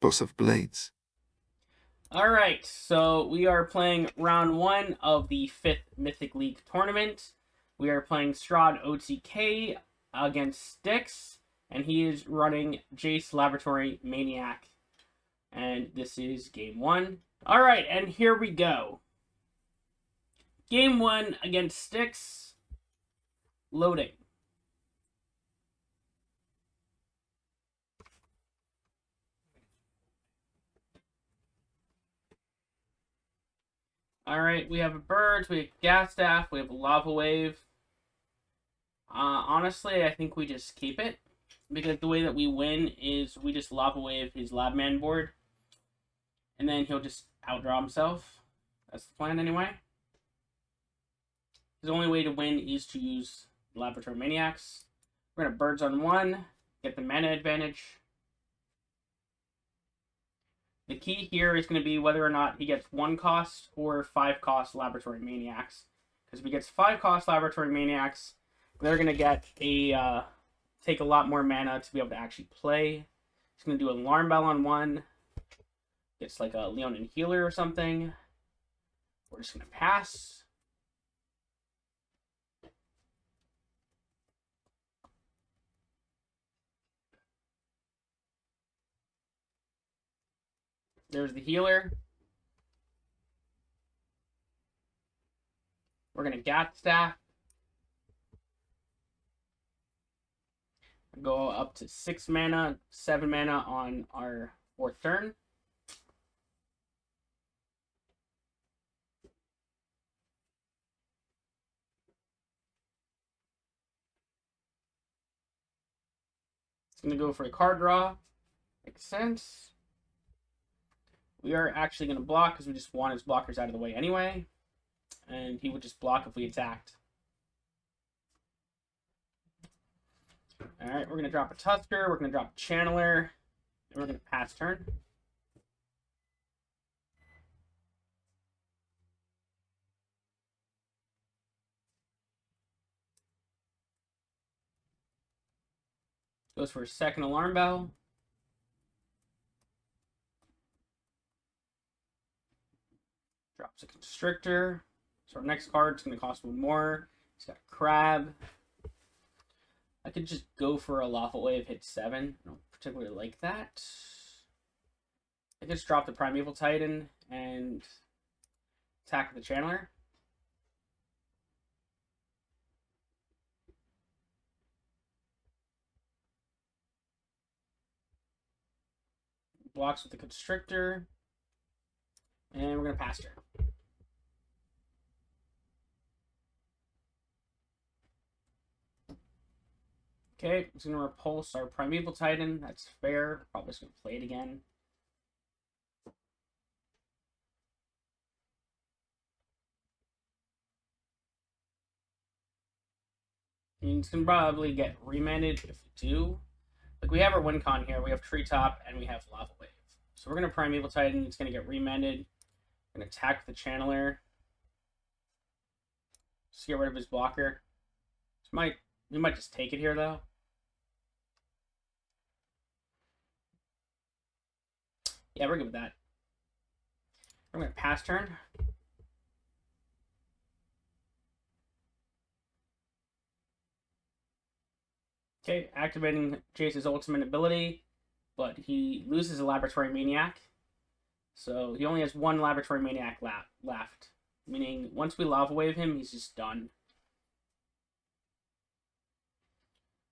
Boss of Blades. Alright, so we are playing round 1 of the 5th Mythic League Tournament. We are playing Strahd OTK against stixxe, and he is running Jace Laboratory Maniac. And this is game 1. Alright, and here we go. Game 1 against stixxe. Loading. Alright, we have birds, we have Gatstaf, we have a Lava Wave. Honestly, I think we just keep it. Because the way that we win is we just Lava Wave his Labman board. And then he'll just outdraw himself. That's the plan anyway. The only way to win is to use Laboratory Maniacs. We're going to birds on 1, get the mana advantage. The key here is going to be whether or not he gets 1 cost or 5 cost Laboratory Maniacs. Because if he gets 5 cost Laboratory Maniacs, they're going to get a take a lot more mana to be able to actually play. He's going to do an Alarm Bell on 1. Gets like a Leonin Healer or something. We're just going to pass. There's the healer. We're going to Gatstaf. Go up to 6 mana, 7 mana on our 4th turn. It's going to go for a card draw. Makes sense. We are actually going to block because we just want his blockers out of the way anyway. And he would just block if we attacked. Alright, we're going to drop a Tusker. We're going to drop a Channeler. And we're going to pass turn. Goes for a second Alarm Bell. Drops a Constrictor. So our next card's going to cost 1 more. He's got a Crab. I could just go for a Lava Wave, hit 7. I don't particularly like that. I could just drop the Primeval Titan and attack the Channeler. Blocks with the Constrictor. And we're going to pass turn. Okay, it's going to repulse our Primeval Titan. That's fair. Probably just going to play it again. And it's going to probably get remanded if we do. Like, we have our win con here. We have Treetop and we have Lava Wave. So we're going to Primeval Titan. It's going to get remanded. We're going to attack the Channeler. Just get rid of his blocker. We might just take it here, though. Yeah, we're good with that. I'm going to pass turn. Okay, activating Jace's ultimate ability, but he loses a Laboratory Maniac. So he only has 1 Laboratory Maniac left. Meaning, once we Lava Wave him, he's just done.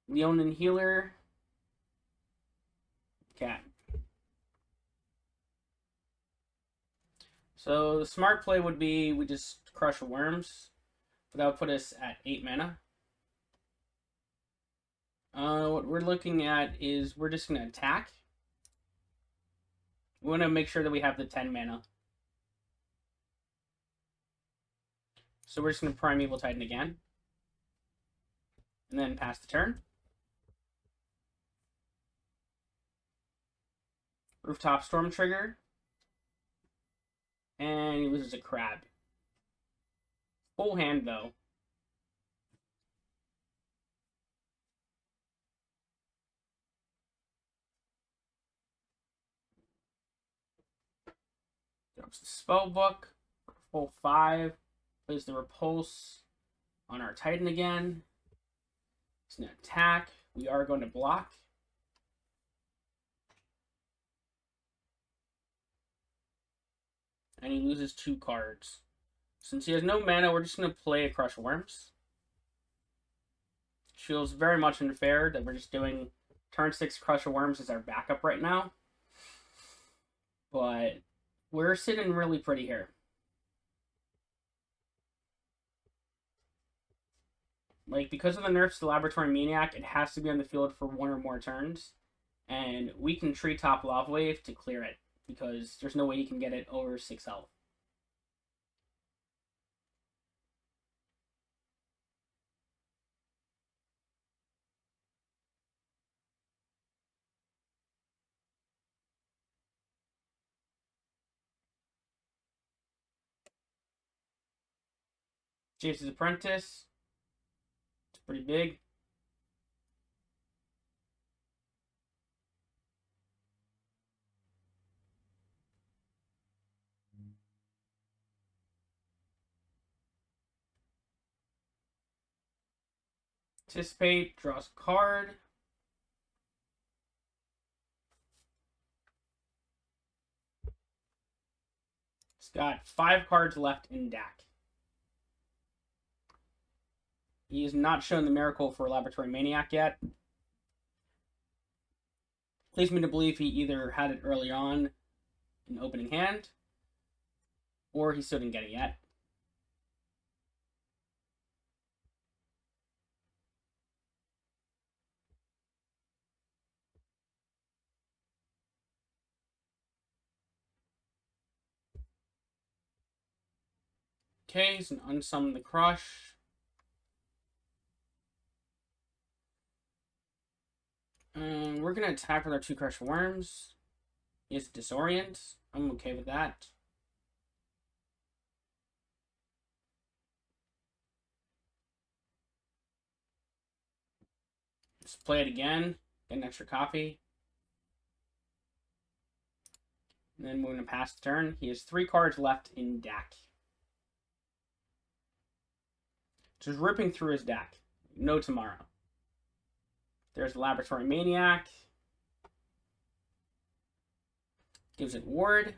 Leonin Healer. Cat. So the smart play would be we just crush Wurms. But that would put us at 8 mana. What we're looking at is we're just going to attack. We want to make sure that we have the 10 mana. So we're just going to Primeval Titan again. And then pass the turn. Rooftop Storm trigger. And he loses a Crab. Full hand, though. Drops the spell book. Full 5. Plays the repulse on our Titan again. It's an attack. We are going to block. And he loses 2 cards. Since he has no mana, we're just going to play a Crush Wurms. Feels very much unfair that we're just doing turn 6 Crush Wurms as our backup right now. But we're sitting really pretty here. Like, because of the nerfs to Laboratory Maniac, it has to be on the field for 1 or more turns. And we can Treetop Lava Wave to clear it, because there's no way you can get it over 6 health. Jace's Apprentice. It's pretty big. Anticipate, draws a card. It's got 5 cards left in deck. He has not shown the miracle for Laboratory Maniac yet. Leads me to believe he either had it early on in opening hand, or he still didn't get it yet. Okay, he's an unsummon the Crush. And we're going to attack with our 2 Crush Wurms. He has Disorient. I'm okay with that. Let's play it again. Get an extra copy. And then we're going to pass the turn. He has 3 cards left in deck. Just ripping through his deck. No tomorrow. There's the Laboratory Maniac. Gives it Ward.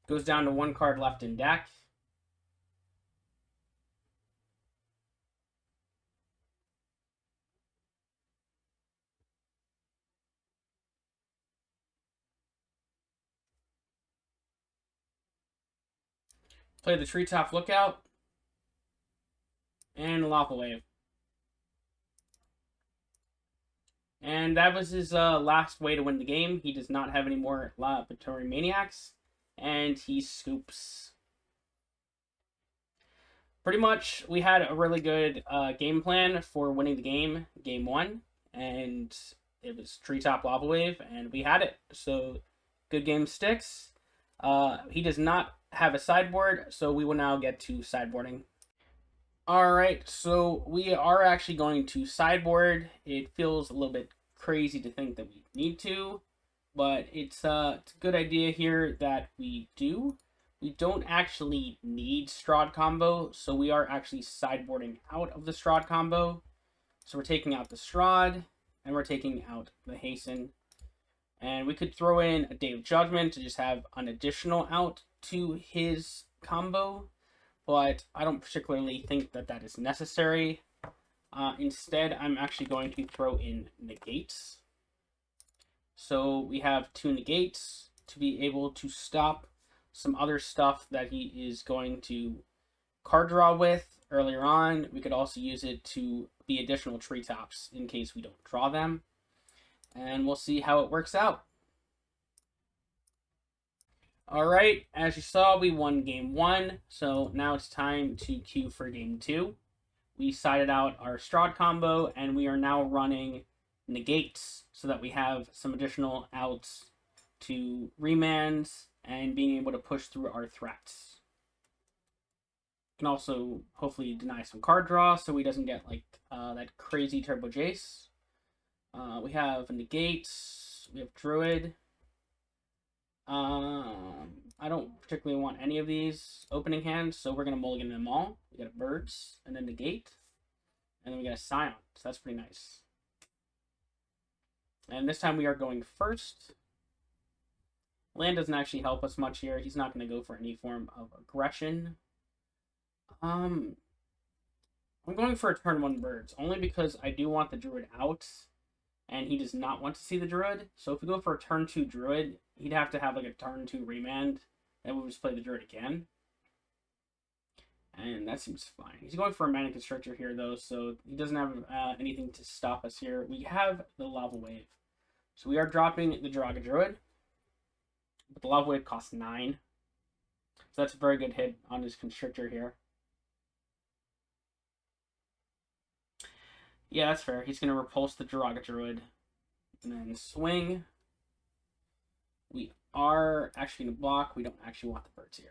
Goes down to 1 card left in deck. Play the Treetop Lookout. And Lava Wave. And that was his last way to win the game. He does not have any more Laboratory Maniacs. And he scoops. Pretty much, we had a really good game plan for winning the game, game 1. And it was Treetop Lava Wave, and we had it. So, good game, stixxe. He does not have a sideboard, so we will now get to sideboarding. Alright, so we are actually going to sideboard. It feels a little bit crazy to think that we need to, but it's a good idea here that we do. We don't actually need Strahd combo, so we are actually sideboarding out of the Strahd combo. So we're taking out the Strahd, and we're taking out the Hasten. And we could throw in a Day of Judgment to just have an additional out to his combo, but I don't particularly think that that is necessary. Instead, I'm actually going to throw in negates. So we have 2 negates to be able to stop some other stuff that he is going to card draw with earlier on. We could also use it to be additional treetops in case we don't draw them. And we'll see how it works out. Alright, as you saw, we won game 1, so now it's time to queue for game 2. We sided out our Strahd combo, and we are now running negates so that we have some additional outs to remands and being able to push through our threats. Can also hopefully deny some card draw so he doesn't get like that crazy Turbo Jace. We have negates. We have Druid. I don't particularly want any of these opening hands, so we're going to mulligan them all. We got a Birds, and then negate. And then we got a Scion, so that's pretty nice. And this time we are going first. Land doesn't actually help us much here. He's not going to go for any form of aggression. I'm going for a turn 1 Birds, only because I do want the Druid out, and he does not want to see the Druid. So if we go for a turn 2 Druid, he'd have to have like a turn 2 remand, and we'll just play the Druid again. And that seems fine. He's going for a Mana Constrictor here, though, so he doesn't have anything to stop us here. We have the Lava Wave. So we are dropping the Joraga Druid, but the Lava Wave costs 9. So that's a very good hit on his Constrictor here. Yeah, that's fair. He's going to repulse the Joraga Druid and then swing. We are actually going to block. We don't actually want the Birds here.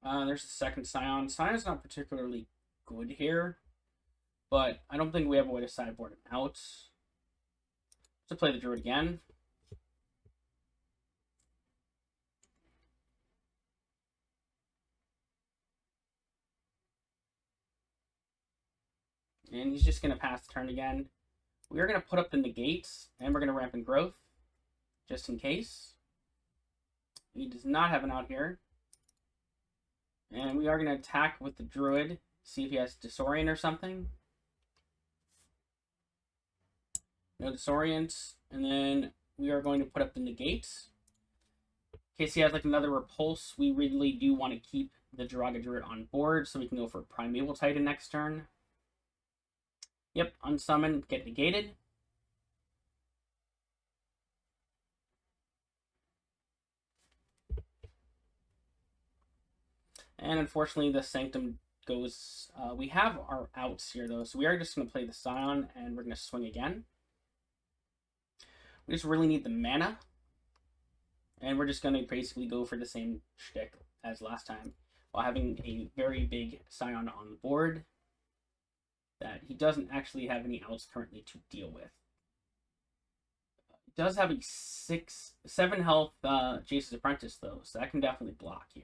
There's the second Scion. Scion's not particularly good here, but I don't think we have a way to sideboard him out. To play the Druid again. And he's just going to pass the turn again. We are going to put up the negates, and we're going to Rampant Growth, just in case. He does not have an out here. And we are going to attack with the Druid, see if he has Disorient or something. No Disorient. And then we are going to put up the negates. In case he has like another Repulse, we really do want to keep the Joraga Druid on board, so we can go for Primeval Titan next turn. Yep, unsummon, get negated. And unfortunately, the Sanctum goes... we have our outs here, though, so we are just going to play the Scion, and we're going to swing again. We just really need the mana. And we're just going to basically go for the same shtick as last time, while having a very big Scion on the board that he doesn't actually have any outs currently to deal with. He does have a 7 health Jace's Apprentice, though, so that can definitely block here.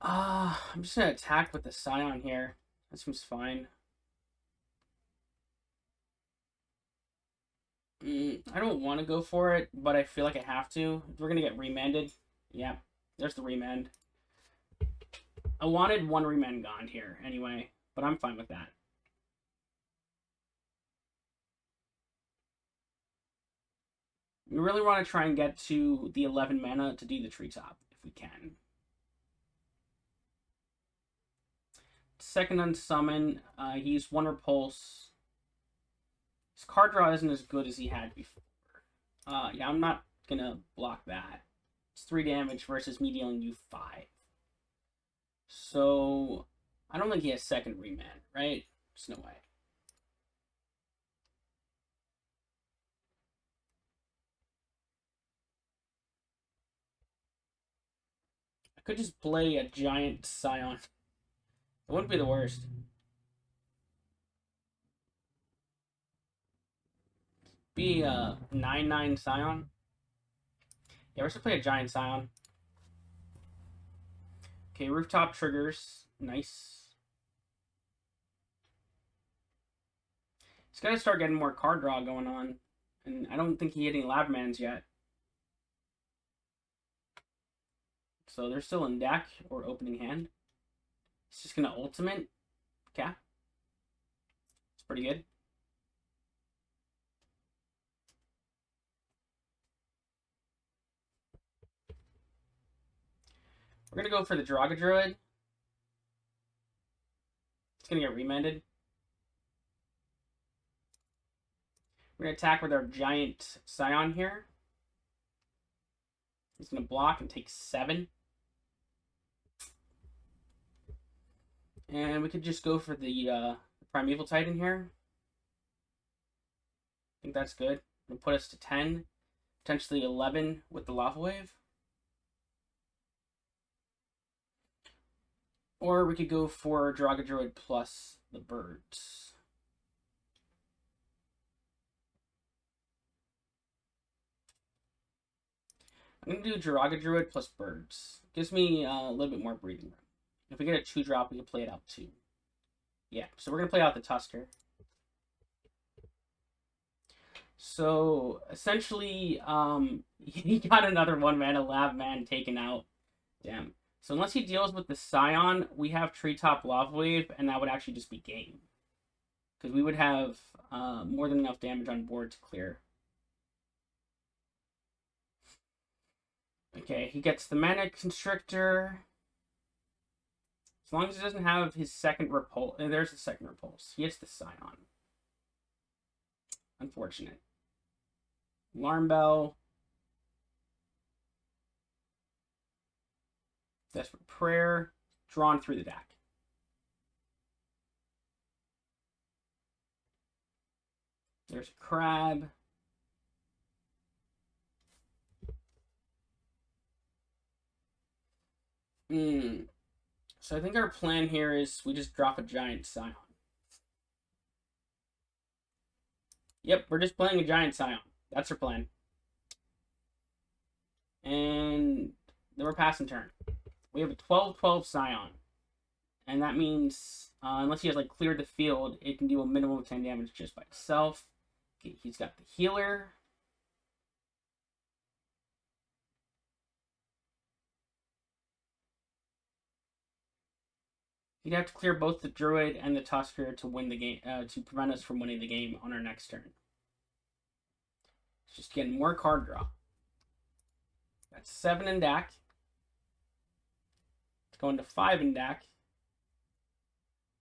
I'm just going to attack with the Scion here. That seems fine. I don't want to go for it, but I feel like I have to. We're going to get remanded. Yeah, there's the remand. I wanted 1 remand gone here anyway, but I'm fine with that. We really want to try and get to the 11 mana to do the Treetop, if we can. Second unsummon, he's 1 repulse. His card draw isn't as good as he had before. Yeah, I'm not going to block that. It's 3 damage versus me dealing you 5. So, I don't think he has second remand, right? There's no way. I could just play a giant Scion. It wouldn't be the worst. Be a 9/9 Scion. Yeah, we're just gonna play a giant Scion. Okay, Rooftop triggers. Nice. He's got to start getting more card draw going on. And I don't think he hit any Labmans yet. So they're still in deck or opening hand. He's just going to ultimate. Okay. It's pretty good. We're going to go for the Joraga Druid. It's going to get remanded. We're going to attack with our giant Scion here. He's going to block and take 7. And we could just go for the Primeval Titan here. I think that's good. It'll put us to 10. Potentially 11 with the Lava Wave. Or we could go for Joraga Druid plus the birds. I'm going to do Joraga Druid plus birds. Gives me a little bit more breathing room. If we get a 2-drop, we can play it out too. Yeah, so we're going to play out the Tusker. So, essentially, he got another 1-mana Labman taken out. Damn. So unless he deals with the Scion, we have Treetop Lava Wave, and that would actually just be game. Because we would have more than enough damage on board to clear. Okay, he gets the Mana Constrictor. As long as he doesn't have his second repulse. There's the second repulse. He gets the Scion. Unfortunate. Alarm Bell. Desperate Prayer. Drawn through the deck. There's a Crab. So I think our plan here is we just drop a giant Scion. Yep, we're just playing a giant Scion. That's our plan. And then we're passing turn. We have a 12/12 Scion. And that means, unless he has like cleared the field, it can do a minimum of 10 damage just by itself. Okay, he's got the healer. He'd have to clear both the Druid and the Tusker to win the game, to prevent us from winning the game on our next turn. It's just getting more card draw. That's 7 in deck. It's going to 5 in deck.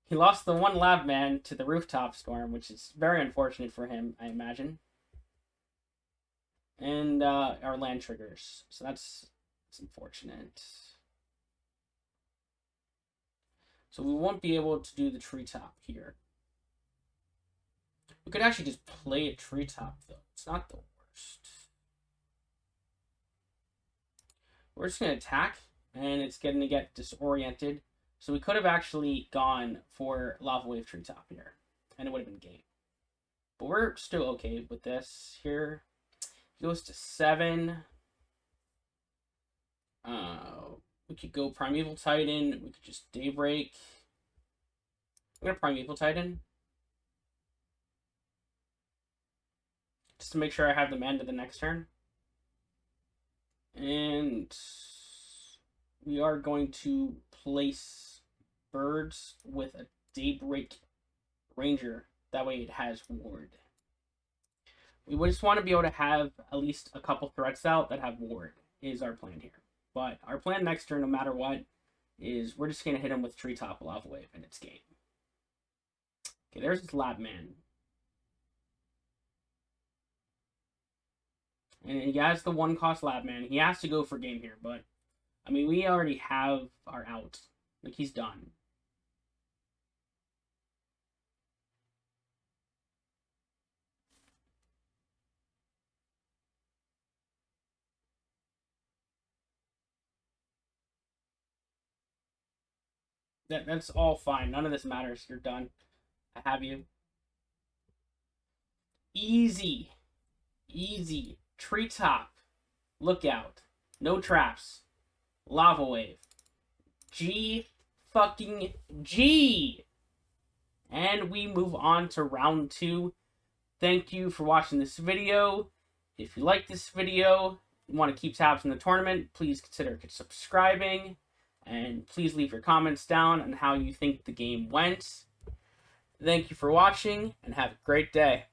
He lost the 1 Labman to the Rooftop Storm, which is very unfortunate for him, I imagine. And our land triggers. So that's unfortunate. So we won't be able to do the Treetop here. We could actually just play a Treetop, though. It's not the worst. We're just going to attack, and it's going to get disoriented. So we could have actually gone for Lava Wave Treetop here, and it would have been game. But we're still okay with this here. He goes to 7. We could go Primeval Titan. We could just Daybreak. I'm going to Primeval Titan. Just to make sure I have the mana to the next turn. And we are going to place birds with a Daybreak Ranger. That way it has ward. We just want to be able to have at least a couple threats out that have ward, is our plan here. But our plan next turn, no matter what, is we're just going to hit him with Treetop Lava Wave and it's game. Okay, there's his Labman. And he has the 1-cost Labman. He has to go for game here, but I mean, we already have our out. Like, he's done. That's all fine. None of this matters. You're done. I have you. Easy. Easy. Treetop. Lookout. No traps. Lava Wave. G fucking G. And we move on to round 2. Thank you for watching this video. If you like this video and want to keep tabs on the tournament, please consider subscribing. And please leave your comments down on how you think the game went. Thank you for watching, and have a great day.